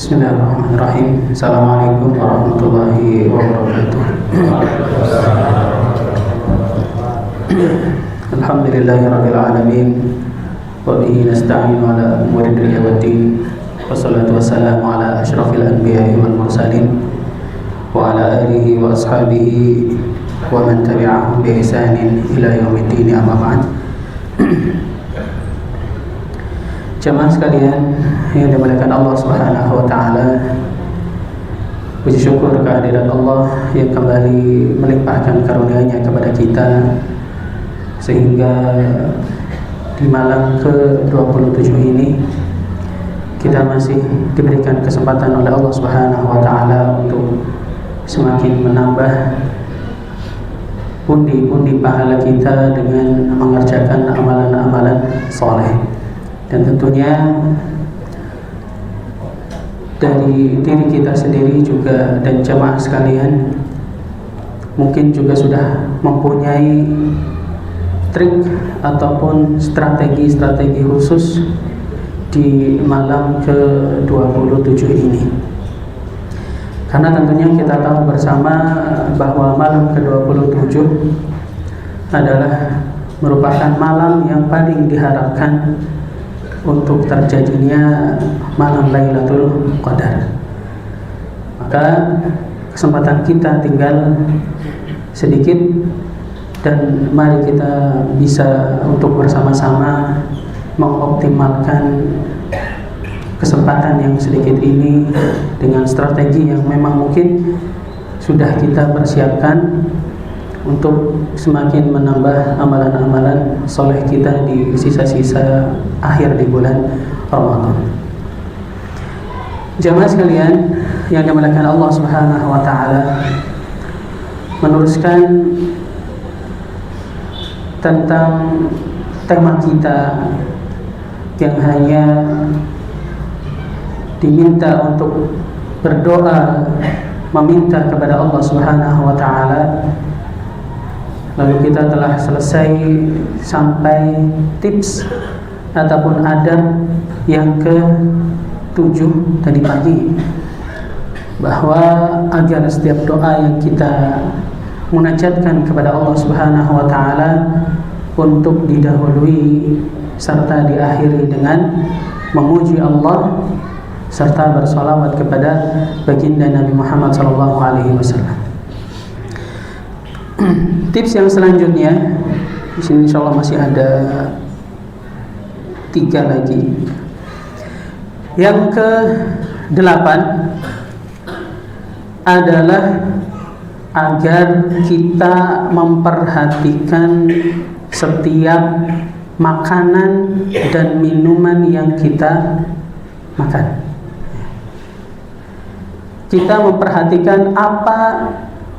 Bismillahirrahmanirrahim. Assalamualaikum warahmatullahi wabarakatuh. Alhamdulillahirabbil alamin. Wa bihi nasta'inu ala umuri dunya waddin. Wassalatu wassalamu ala asyrafil anbiya'i wal mursalin wa ala alihi wa ashabihi wa man tabi'ahum bi ihsanin ila yaumiddin, amma ba'd. Jemaah sekalian yang dimuliakan Allah Subhanahu wa taala, puji syukur kehadirat Allah yang kembali melimpahkan karunia-Nya kepada kita sehingga di malam ke-27 ini kita masih diberikan kesempatan oleh Allah Subhanahu wa taala untuk semakin menambah pundi-pundi pahala kita dengan mengerjakan amalan-amalan soleh. Dan tentunya dari diri kita sendiri juga dan jemaah sekalian mungkin juga sudah mempunyai trik ataupun strategi-strategi khusus di malam ke-27 ini. Karena tentunya kita tahu bersama bahwa malam ke-27 adalah merupakan malam yang paling diharapkan untuk terjadinya malam Lailatul Qadar. Maka kesempatan kita tinggal sedikit, dan mari kita bisa untuk bersama-sama mengoptimalkan kesempatan yang sedikit ini dengan strategi yang memang mungkin sudah kita persiapkan untuk semakin menambah amalan-amalan soleh kita di sisa-sisa akhir di bulan Ramadan. Jamaah sekalian yang dimuliakan Allah Subhanahu wa taala, meneruskan tentang tema kita yang hanya diminta untuk berdoa meminta kepada Allah Subhanahu wa taala. Lalu kita telah selesai sampai tips ataupun adab yang ke-7 tadi pagi, bahwa agar setiap doa yang kita munajatkan kepada Allah Subhanahu wa taala untuk didahului serta diakhiri dengan memuji Allah serta bersolawat kepada baginda Nabi Muhammad SAW. Tips yang selanjutnya di sini insyaallah masih ada 3 lagi. Yang ke-8 adalah agar kita memperhatikan setiap makanan dan minuman yang kita makan. Kita memperhatikan apa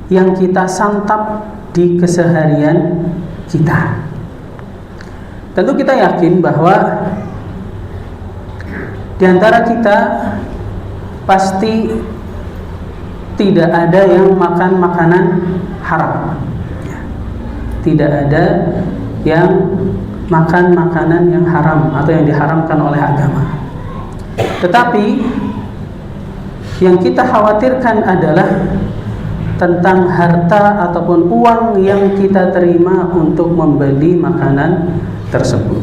yang kita santap di keseharian kita. Tentu kita yakin bahwa di antara kita pasti tidak ada yang makan makanan haram. Tidak ada yang makan makanan yang haram atau yang diharamkan oleh agama. Tetapi yang kita khawatirkan adalah tentang harta ataupun uang yang kita terima untuk membeli makanan tersebut.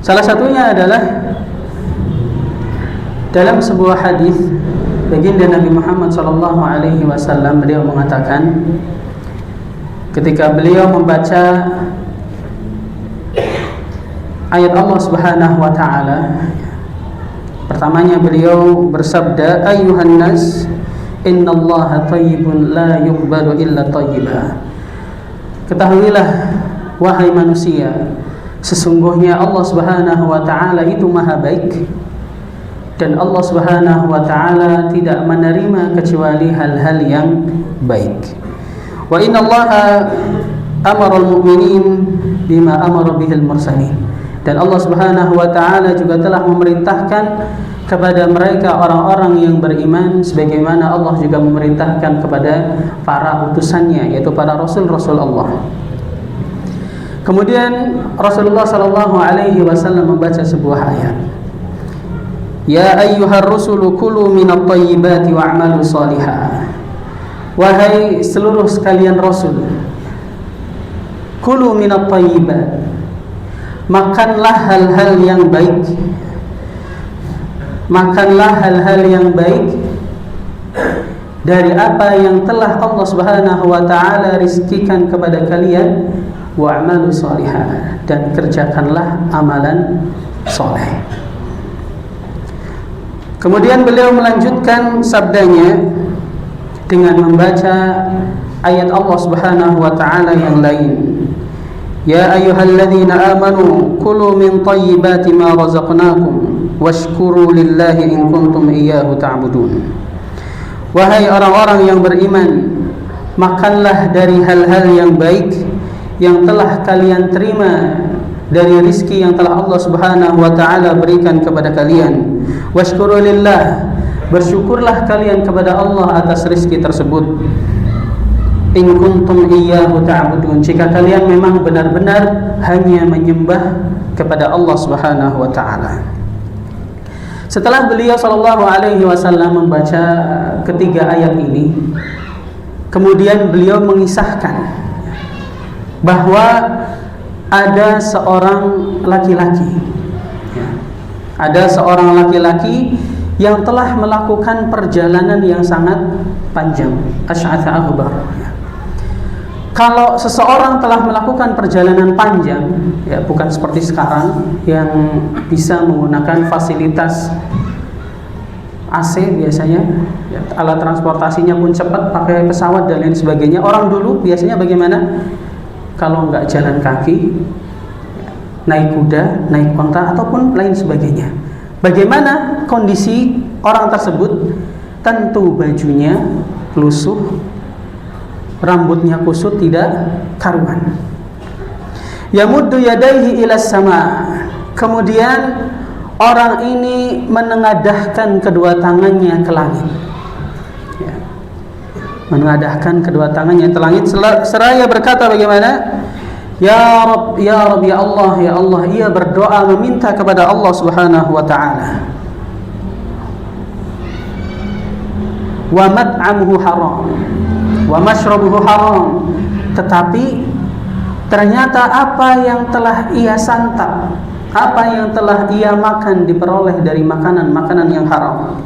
Salah satunya adalah dalam sebuah hadis baginda Nabi Muhammad SAW, beliau mengatakan ketika beliau membaca ayat Allah Subhanahu wa taala, pertamanya beliau bersabda, ayyuhan nas innallaha thayyibun la yuqbalu illa thayyiba. Ketahuilah wahai manusia, sesungguhnya Allah Subhanahu wa taala itu maha baik, dan Allah Subhanahu wa taala tidak menerima kecuali hal-hal yang baik. Wa innallaha amara al-mu'minin bima amara bihil mursalin. Dan Allah Subhanahu wa taala juga telah memerintahkan kepada mereka orang-orang yang beriman sebagaimana Allah juga memerintahkan kepada para utusannya, yaitu para rasul-rasul Allah. Kemudian Rasulullah sallallahu alaihi wasallam membaca sebuah ayat Ya ayyuhar rusulu kulu minat thayyibati wa'malu salihah. Wahai seluruh sekalian rasul, kulu minat thayyibat, makanlah hal-hal yang baik. Makanlah hal-hal yang baik dari apa yang telah Allah Subhanahu wa taala rizkikan kepada kalian, wa'malu salihah, dan kerjakanlah amalan soleh. Kemudian beliau melanjutkan sabdanya dengan membaca ayat Allah Subhanahu wa taala yang lain. Ya ayyuhalladzina amanu kulu min thayyibati ma razaqnakum washkuru lillahi in kuntum iyyahu ta'budun. Wahai orang-orang yang beriman, makanlah dari hal-hal yang baik yang telah kalian terima dari rizki yang telah Allah Subhanahu wa taala berikan kepada kalian. Washkuru lillah, bersyukurlah kalian kepada Allah atas rizki tersebut. In kuntum iyyahu ta'budun, jika kalian memang benar-benar hanya menyembah kepada Allah Subhanahu wa taala. Setelah beliau sallallahu alaihi wasallam membaca ketiga ayat ini, kemudian beliau mengisahkan bahwa ada seorang laki-laki, ada seorang laki-laki yang telah melakukan perjalanan yang sangat panjang, asy'atha aghbar. Kalau seseorang telah melakukan perjalanan panjang, ya bukan seperti sekarang yang bisa menggunakan fasilitas AC biasanya, ya, alat transportasinya pun cepat, pakai pesawat dan lain sebagainya. Orang dulu biasanya bagaimana? Kalau nggak jalan kaki, naik kuda, naik onta, ataupun lain sebagainya. Bagaimana kondisi orang tersebut? Tentu bajunya lusuh, rambutnya kusut tidak karuan. Yamuddu yadaihi ilas sama. Kemudian orang ini menengadahkan kedua tangannya ke langit. Menengadahkan kedua tangannya ke langit seraya berkata bagaimana? Ya Rabb, ya Rabb, ya Allah, ya Allah. Ia berdoa meminta kepada Allah Subhanahu wa taala. Wa mat'amuhu haram, wa mashrabuhu haram. Tetapi ternyata apa yang telah ia santap, apa yang telah ia makan diperoleh dari makanan-makanan yang haram.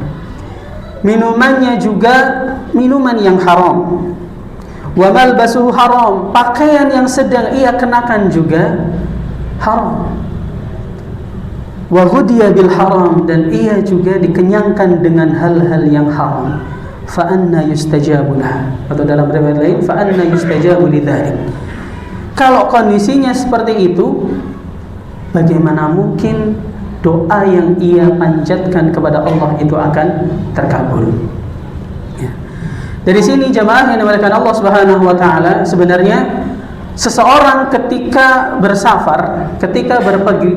Minumannya juga minuman yang haram. Wa malbasuhu haram, pakaian yang sedang ia kenakan juga haram. Wa ghudiya bil haram, dan ia juga dikenyangkan dengan hal-hal yang haram. Fa anna yustajabu lah, atau dalam riwayat lain fa anna yustajabu lidzalik. Kalau kondisinya seperti itu, bagaimana mungkin doa yang ia panjatkan kepada Allah itu akan terkabul? Ya. Dari sini jamaah yang dimuliakan Allah Subhanahu wa taala, sebenarnya seseorang ketika bersafar, ketika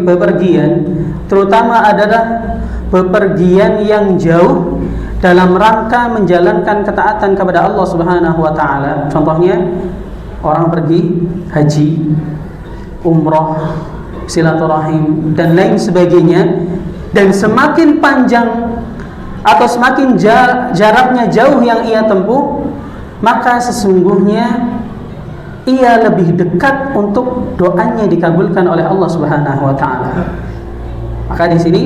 bepergian, terutama adalah bepergian yang jauh dalam rangka menjalankan ketaatan kepada Allah Subhanahu wa taala. Contohnya orang pergi haji, umroh, silaturahim dan lain sebagainya, dan semakin panjang atau semakin jaraknya jauh yang ia tempuh, maka sesungguhnya ia lebih dekat untuk doanya dikabulkan oleh Allah Subhanahu wa taala. Maka di sini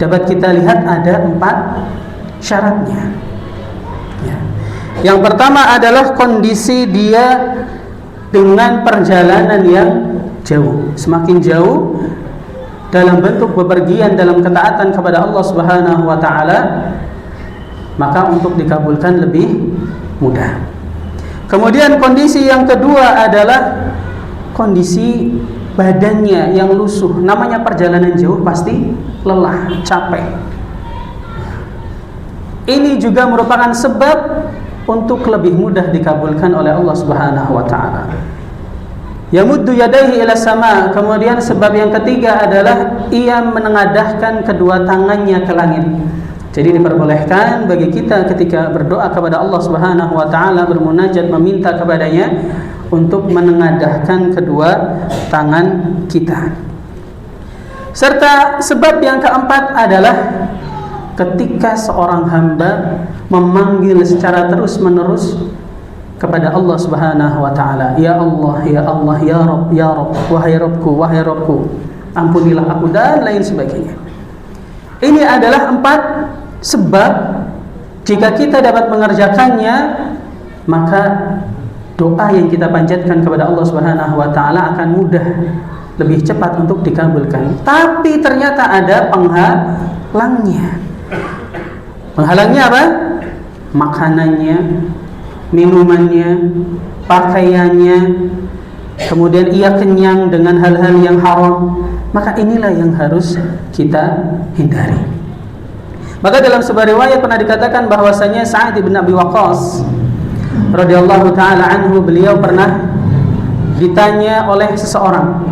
dapat kita lihat ada 4 syaratnya. Ya. Yang pertama adalah kondisi dia dengan perjalanan yang jauh, semakin jauh dalam bentuk bepergian dalam ketaatan kepada Allah Subhanahu wa taala, maka untuk dikabulkan lebih mudah. Kemudian kondisi yang kedua adalah kondisi badannya yang lusuh. Namanya perjalanan jauh pasti lelah, capek. Ini juga merupakan sebab untuk lebih mudah dikabulkan oleh Allah Subhanahu wa taala. Yamuddu yadaihi ila sama. Kemudian sebab yang ketiga adalah ia menengadahkan kedua tangannya ke langit. Jadi diperbolehkan bagi kita ketika berdoa kepada Allah Subhanahu wa taala, bermunajat meminta kepadanya untuk menengadahkan kedua tangan kita. Serta sebab yang keempat adalah ketika seorang hamba memanggil secara terus-menerus kepada Allah Subhanahu wa taala, ya Allah, ya Allah, ya Rabb, ya Rabb, wahai Rabbku, wahai Rabbku, ampunilah aku, dan lain sebagainya. Ini adalah 4 sebab jika kita dapat mengerjakannya, maka doa yang kita panjatkan kepada Allah Subhanahu wa taala akan mudah, lebih cepat untuk dikabulkan. Tapi ternyata ada penghalangnya. Penghalangnya apa? Makanannya, minumannya, pakaiannya, kemudian ia kenyang dengan hal-hal yang haram. Maka inilah yang harus kita hindari. Maka dalam sebuah riwayat pernah dikatakan bahwasanya Sa'ad bin Abi Waqqas radhiyallahu taala anhu, beliau pernah ditanya oleh seseorang,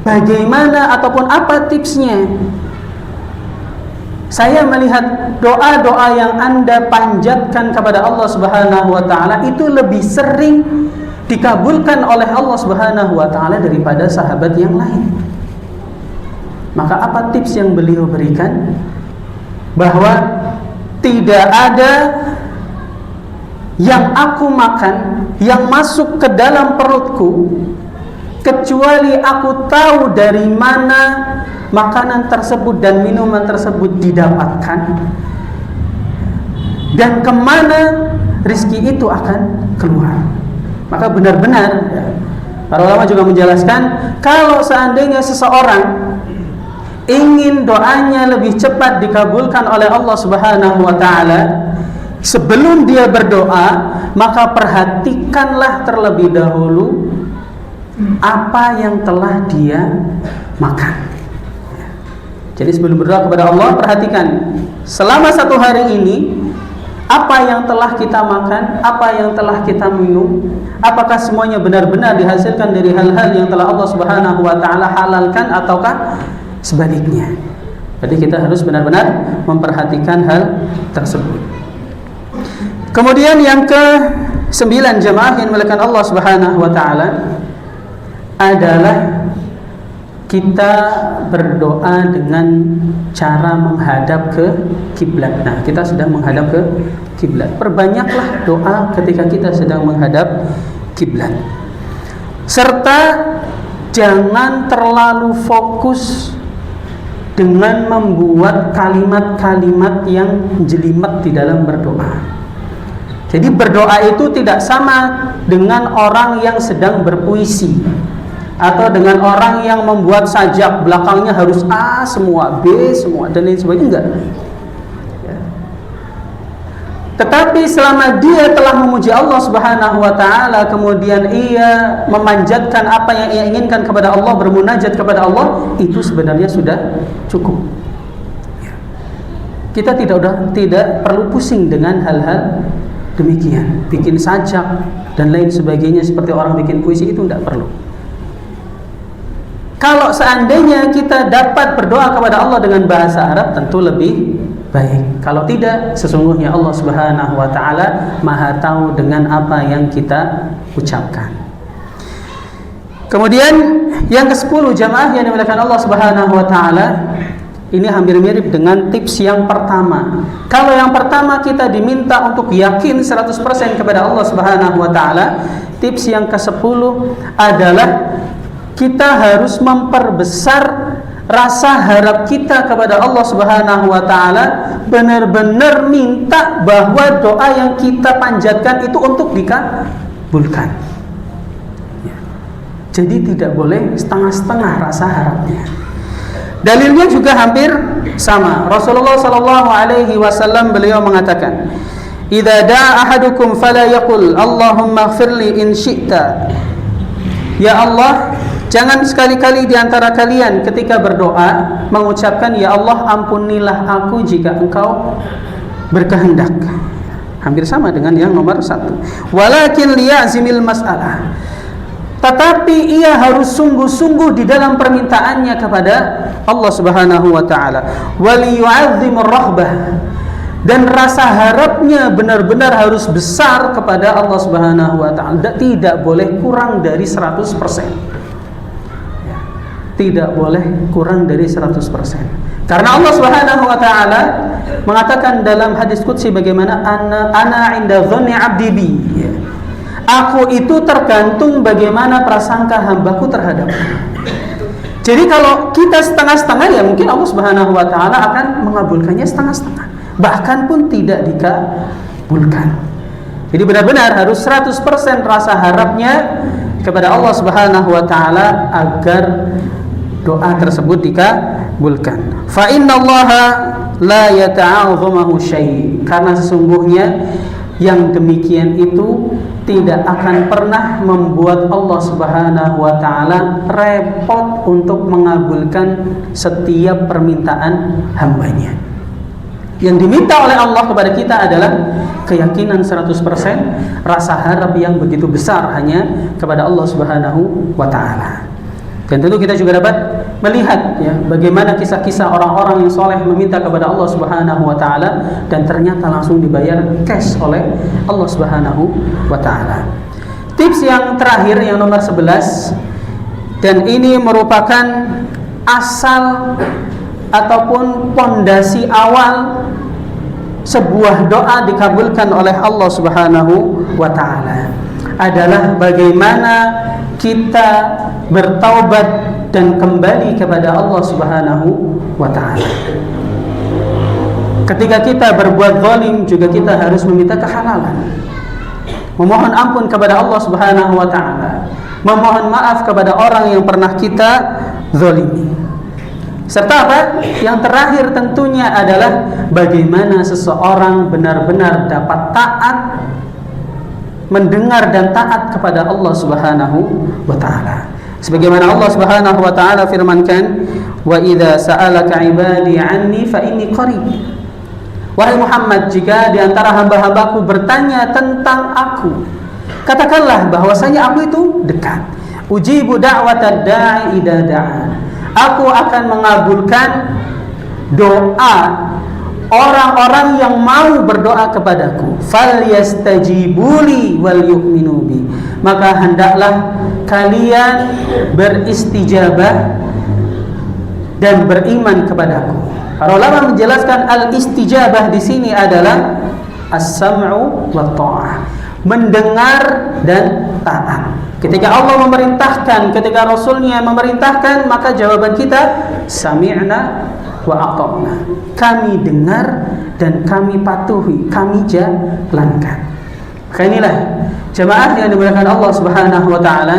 bagaimana ataupun apa tipsnya? Saya melihat doa-doa yang Anda panjatkan kepada Allah Subhanahu wa taala itu lebih sering dikabulkan oleh Allah Subhanahu wa taala daripada sahabat yang lain. Maka apa tips yang beliau berikan? Bahwa tidak ada yang aku makan yang masuk ke dalam perutku kecuali aku tahu dari mana makanan tersebut dan minuman tersebut didapatkan dan kemana rizki itu akan keluar. Maka benar-benar para ulama juga menjelaskan, kalau seandainya seseorang ingin doanya lebih cepat dikabulkan oleh Allah Subhanahu wa taala, sebelum dia berdoa, maka perhatikanlah terlebih dahulu apa yang telah dia makan. Jadi sebelum berdoa kepada Allah, perhatikan selama 1 hari ini apa yang telah kita makan, apa yang telah kita minum, apakah semuanya benar-benar dihasilkan dari hal-hal yang telah Allah Subhanahu wa taala halalkan ataukah sebaliknya. Jadi kita harus benar-benar memperhatikan hal tersebut. Kemudian yang ke-9 jemaah yang dimuliakan Allah Subhanahu wa taala adalah kita berdoa dengan cara menghadap ke kiblat. Nah, kita sedang menghadap ke kiblat. Perbanyaklah doa ketika kita sedang menghadap kiblat. Serta jangan terlalu fokus dengan membuat kalimat-kalimat yang jelimet di dalam berdoa. Jadi berdoa itu tidak sama dengan orang yang sedang berpuisi atau dengan orang yang membuat sajak, belakangnya harus A semua, B semua, dan lain sebagainya. Enggak ya. Tetapi selama dia telah memuji Allah Subhanahu wa ta'ala, kemudian ia memanjatkan apa yang ia inginkan kepada Allah, bermunajat kepada Allah, itu sebenarnya sudah cukup ya. Kita tidak perlu pusing dengan hal-hal demikian, bikin sajak dan lain sebagainya seperti orang bikin puisi, itu tidak perlu. Kalau seandainya kita dapat berdoa kepada Allah dengan bahasa Arab, tentu lebih baik. Kalau tidak, sesungguhnya Allah Subhanahu wa ta'ala maha tahu dengan apa yang kita ucapkan. Kemudian yang ke-10 jamaah yang dimuliakan Allah Subhanahu wa ta'ala, ini hampir mirip dengan tips yang pertama. Kalau yang pertama kita diminta untuk yakin 100% kepada Allah Subhanahu wa ta'ala, tips yang ke-10 adalah kita harus memperbesar rasa harap kita kepada Allah Subhanahu wa ta'ala, benar-benar minta bahwa doa yang kita panjatkan itu untuk dikabulkan ya. Jadi tidak boleh setengah-setengah rasa harapnya. Dalilnya juga hampir sama. Rasulullah sallallahu alaihi wasallam beliau mengatakan, "Idza da'a ahadukum fala yaqul Allahumma ighfirli in syi'ta." Ya Allah, jangan sekali-kali di antara kalian ketika berdoa mengucapkan, ya Allah ampunilah aku jika engkau berkehendak. Hampir sama dengan yang nomor 1. Walakin liyazimil mas'alah. Tetapi ia harus sungguh-sungguh di dalam permintaannya kepada Allah Subhanahu wa ta'ala. Waliyu'azzimur rahbah. Dan rasa harapnya benar-benar harus besar kepada Allah Subhanahu wa ta'ala. Tidak boleh kurang dari 100%. Tidak boleh kurang dari 100%. Karena Allah Subhanahu wa taala mengatakan dalam hadis qudsi bagaimana ana 'inda dhanni 'abdi bi. Aku itu tergantung bagaimana prasangka hambaku terhadapku. Jadi kalau kita setengah-setengah, ya mungkin Allah Subhanahu wa taala akan mengabulkannya setengah-setengah. Bahkan pun tidak dikabulkan. Jadi benar-benar harus 100% rasa harapnya kepada Allah Subhanahu wa taala agar doa tersebut dikabulkan. Fa innallaha la yata'azzamuhu syai'. Karena sesungguhnya yang demikian itu tidak akan pernah membuat Allah Subhanahu wa taala repot untuk mengabulkan setiap permintaan hambanya. Yang diminta oleh Allah kepada kita adalah keyakinan 100%, rasa harap yang begitu besar hanya kepada Allah Subhanahu wa taala. Dan tentu kita juga dapat melihat ya bagaimana kisah-kisah orang-orang yang soleh meminta kepada Allah Subhanahu wa taala dan ternyata langsung dibayar cash oleh Allah Subhanahu wa taala. Tips yang terakhir yang nomor 11, dan ini merupakan asal ataupun pondasi awal sebuah doa dikabulkan oleh Allah Subhanahu wa taala, adalah bagaimana kita bertaubat dan kembali kepada Allah Subhanahu wa taala. Ketika kita berbuat zalim juga kita harus meminta kehalalan. Memohon ampun kepada Allah Subhanahu wa taala. Memohon maaf kepada orang yang pernah kita zalimi. Serta apa? Yang terakhir tentunya adalah bagaimana seseorang benar-benar dapat taat, mendengar dan taat kepada Allah Subhanahu wa taala. Sebagaimana Allah Subhanahu wa taala firmankan, "Wa idza sa'alaka 'ibadi 'anni fa inni qarib." Wahai Muhammad, jika di antara hamba-hambaku bertanya tentang aku, katakanlah bahwasanya aku itu dekat. Ujibu da'watad da'i idza da'an. Aku akan mengabulkan doa orang-orang yang mau berdoa kepadaku. Falyastajibuli wal yu'minu bi. Maka hendaklah kalian beristijabah dan beriman kepadaku. Para ulama menjelaskan al-istijabah di sini adalah as-sam'u wa ta'ah, mendengar dan taat. Ketika Allah memerintahkan, ketika Rasulnya memerintahkan, maka jawaban kita sami'na wa ata'na. Kami dengar dan kami patuhi, kami jalankan. Maka inilah jemaah yang dimuliakan Allah Subhanahu wa taala.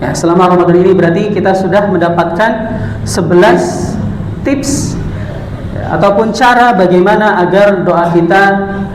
Ya, selama Ramadan ini berarti kita sudah mendapatkan 11 tips ya, ataupun cara bagaimana agar doa kita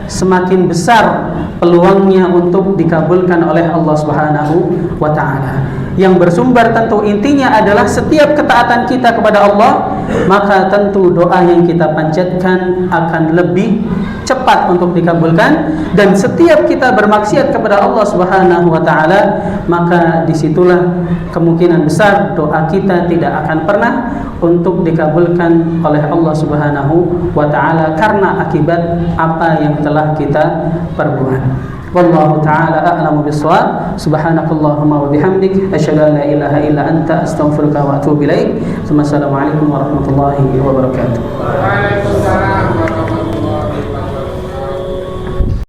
semakin besar peluangnya untuk dikabulkan oleh Allah Subhanahu wa taala. Yang bersumber tentu intinya adalah setiap ketaatan kita kepada Allah, maka tentu doa yang kita panjatkan akan lebih cepat untuk dikabulkan. Dan setiap kita bermaksiat kepada Allah Subhanahu wa taala, maka disitulah kemungkinan besar doa kita tidak akan pernah untuk dikabulkan oleh Allah Subhanahu wa taala karena akibat apa yang telah kita perbuat. Wallahu ta'ala a'lamu bis-shawab. Subhanakallahumma wa bihamdik asyhadu an la ilaha illa anta astaghfiruka wa atubu ilaik. Assalamualaikum warahmatullahi wabarakatuh. Waalaikumsalam.